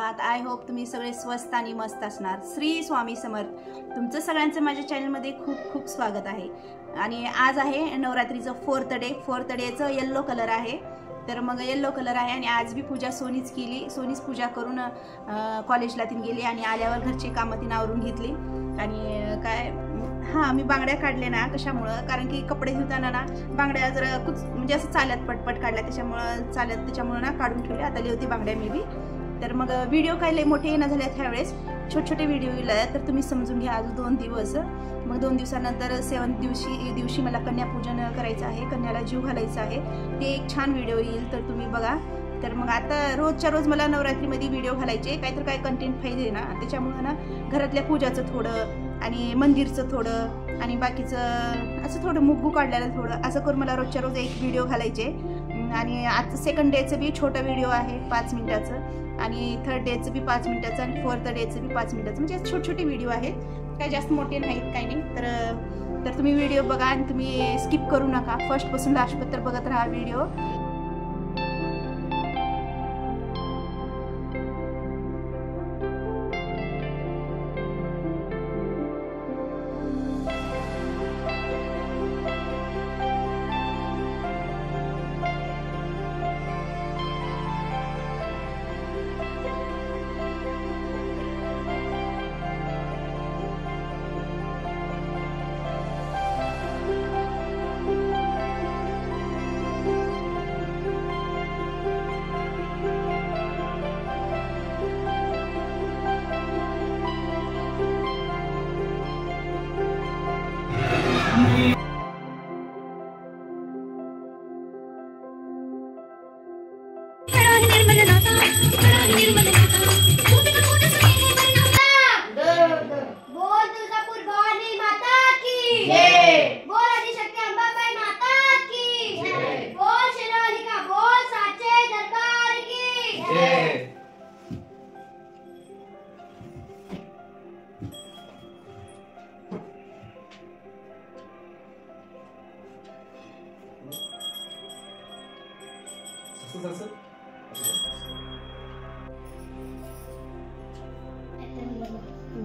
आहात। I hope तुम्ही सगळे स्वस्त आणि मस्त असणार। श्री स्वामी समर्थ। तुमचं सगळ्यांचं माझ्या चॅनलमध्ये खूप खूप स्वागत आहे। आणि आज आहे नवरात्रीचं फोर्थ डेचं येल्लो कलर आहे। तर मग येल्लो कलर आहे आणि आज भी पूजा सोनीच केली। सोनीच पूजा करून कॉलेजला तीन गेली आणि आल्यावर घरची कामं तीन आवरून घेतली। आणि काय हां मी बांगड्या काढले ना कशामुळं, कारण की कपडे धुताना ना बांगड्या जरा कुछ म्हणजे असं चालत पटपट काढल्या, त्याच्यामुळं ना काढून ठेवले। आता होती बांगड्या मी बी। तर मग व्हिडिओ काय लय मोठे येणं झाले त्यावेळेस, छोटे व्हिडिओ येईल तर तुम्ही समजून घ्या। आज 2 दिवस, मग 2 दिवसानंतर 7th दिवशी मला कन्यापूजन करायचं आहे, कन्याला जीव घालायचा आहे। ते एक छान व्हिडिओ येईल तर तुम्ही बघा। तर मग आता रोजच्या रोज मला नवरात्रीमध्ये व्हिडिओ घालायचे, काहीतरी काय कंटेंट पाहिजे ना, त्याच्यामुळं ना घरातल्या पूजाचं थोडं आणि मंदिरचं थोडं आणि बाकीचं असं थोडं मुग्गू काढलेलं थोडं असं करून मला रोजच्या रोज एक व्हिडिओ घालायचे। आणि आज 2nd डेचं बी छोटा व्हिडिओ आहे 5 मिनिटाचं, आणि 3rd डेचं बी 5 मिनिटाचं, आणि 4th डेचं बी 5 मिनिटाचं, म्हणजे छोटे व्हिडिओ आहेत, काय जास्त मोठे नाहीत काही नाही। तर तुम्ही व्हिडिओ बघा आणि तुम्ही स्किप करू नका, फर्स्टपासून लास्टपर्यंत बघत राहा व्हिडिओ।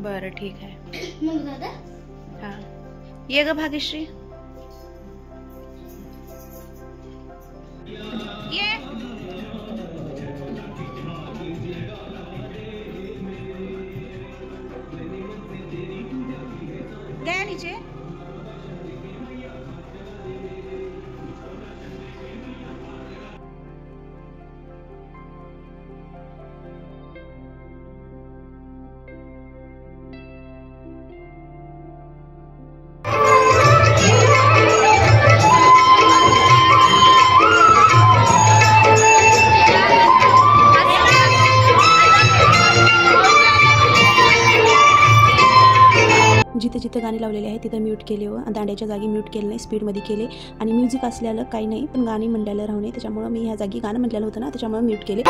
बरं ठीक आहे। हाँ ये ग भाग्यश्री, ये गया नीचे। जिथे जिथे गाणी लावलेली आहे तिथं म्यूट केले व दांड्याच्या जागी म्यूट केलं नाही, स्पीडमध्ये केले। आणि म्युझिक असल्याला काही नाही, पण गाणी म्हणल्याला राहू नये, त्याच्यामुळं मी ह्या जागी गाणं म्हटलेलं होतं ना, त्याच्यामुळे म्यूट केले।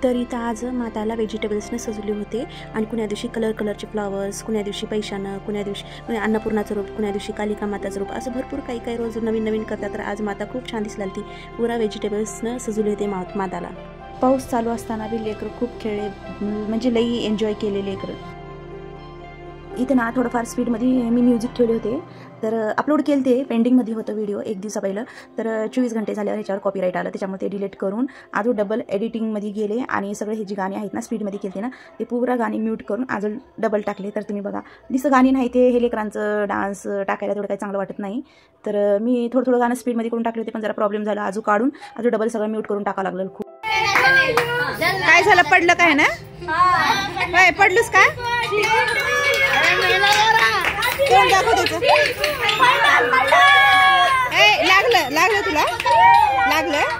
तर इथं आज माताला व्हेजिटेबल्सने सजवले होते, आणि कुण्या दिवशी कलरचे फ्लावर्स, कुण्या दिवशी पैशानं, कुण्या दिवशी अन्नपूर्णाचं रूप, कुण्या दिवशी कालिका माताचं रूप, असं भरपूर काही रोज नवीन करतात। तर आज माता खूप छान दिसली ती, पुरा व्हेजिटेबल्सनं सजवले होते माताला। पाऊस चालू असताना बी लेकरं खूप खेळले, म्हणजे लई एन्जॉय केले लेकरं। इथं ना थोडंफार स्पीडमध्ये मी म्युझिक ठेवले होते, तर अपलोड केले ते पेंडिंगमध्ये होतं व्हिडिओ 1 दिवसा पहिलं। तर 24 घंटे झाल्यावर ह्याच्यावर कॉपीराईट आलं, त्याच्यामुळे ते डिलीट करून अजून डबल एडिटिंगमध्ये गेले, आणि सगळे हे जी गाणी आहेत ना स्पीडमध्ये केले ना, ते पुरा गाणी म्यूट करून अजून डबल टाकले। तर तुम्ही बघा, दिसं गाणी नाही ते हे लेकरांचं डान्स टाकायला तेवढं काही चांगलं वाटत नाही। तर मी थोडं गाणं स्पीडमध्ये करून टाकले होते, पण जरा प्रॉब्लेम झाला, अजून काढून अजून डबल सगळं म्यूट करून टाकावं लागलं खूप। काय झालं, पडलं काय ना? काय पडलंस का? कोण दाखवत होतं? लागलं तुला? लागलं?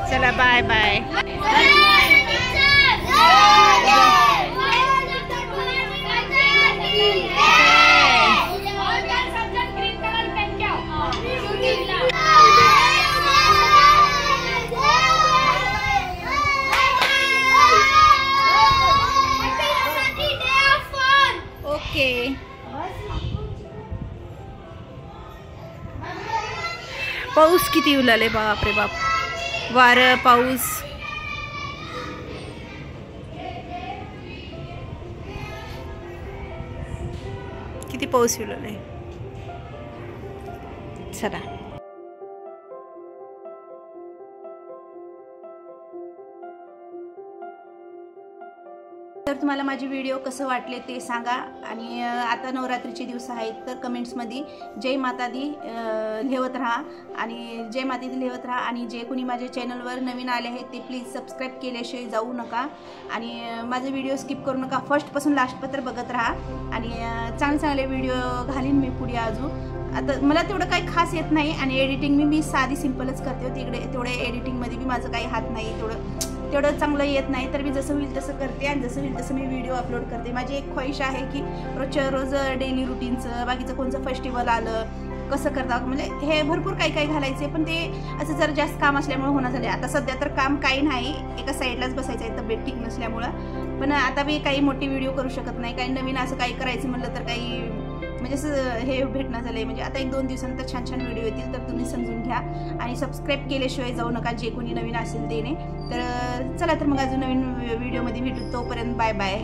चला बाय बाय. ओके. पाऊस किती उलाले बाप रे बाप. वारं पाऊस. किती पाऊस उलाले. चला. तर तुम्हाला माझे व्हिडिओ कसं वाटले ते सांगा. आणि आता नवरात्रीचे दिवस आहेत तर कमेंट्समध्ये जय माता दी लिहत राहा. आणि जय माता दी लिहत राहा. आणि जे कोणी माझ्या चॅनलवर नवीन आले आहेत ते प्लीज सबस्क्राईब केल्याशिवाय जाऊ नका. आणि माझे व्हिडिओ स्किप करू नका. फर्स्टपासून लास्टपर्यंत बघत राहा. आणि चांगले चांगले व्हिडिओ घालीन मी पुढे अजून. आता मला तेवढं काही खास येत नाही. आणि एडिटिंग मी साधी सिम्पलच करते. तिकडे तेवढे एडिटिंगमध्ये बी माझं काही हात नाही. तेवढं चांगलं येत नाही. तर मी जसं होईल तसं करते. आणि जसं होईल तसं मी व्हिडिओ अपलोड करते. माझी एक ख्वाहिश आहे की रोजच्या रोज डेली रुटीनचं बाकीचं कोणतं फेस्टिवल आलं कसं करतात म्हणजे हे भरपूर काही घालायचे. पण ते असं जर जास्त काम असल्यामुळे होणं झालं. आता सध्या तर काम काही नाही. एका साईडलाच बसायचं आहे तब्येत ठीक नसल्यामुळं. पण आता मी काही मोठी व्हिडिओ करू शकत नाही. काही नवीन असं काही करायचं म्हटलं तर काही म्हणजे असं हे भेटणं झालं आहे. म्हणजे आता 1-2 दिवसानंतर छान छान व्हिडिओ येतील तर तुम्ही समजून घ्या. आणि सबस्क्राईब केल्याशिवाय जाऊ नका जे कोणी नवीन असेल त्याने. तर चला तर मग अजून नवीन व्हिडिओमध्ये भेटू. तोपर्यंत बाय बाय.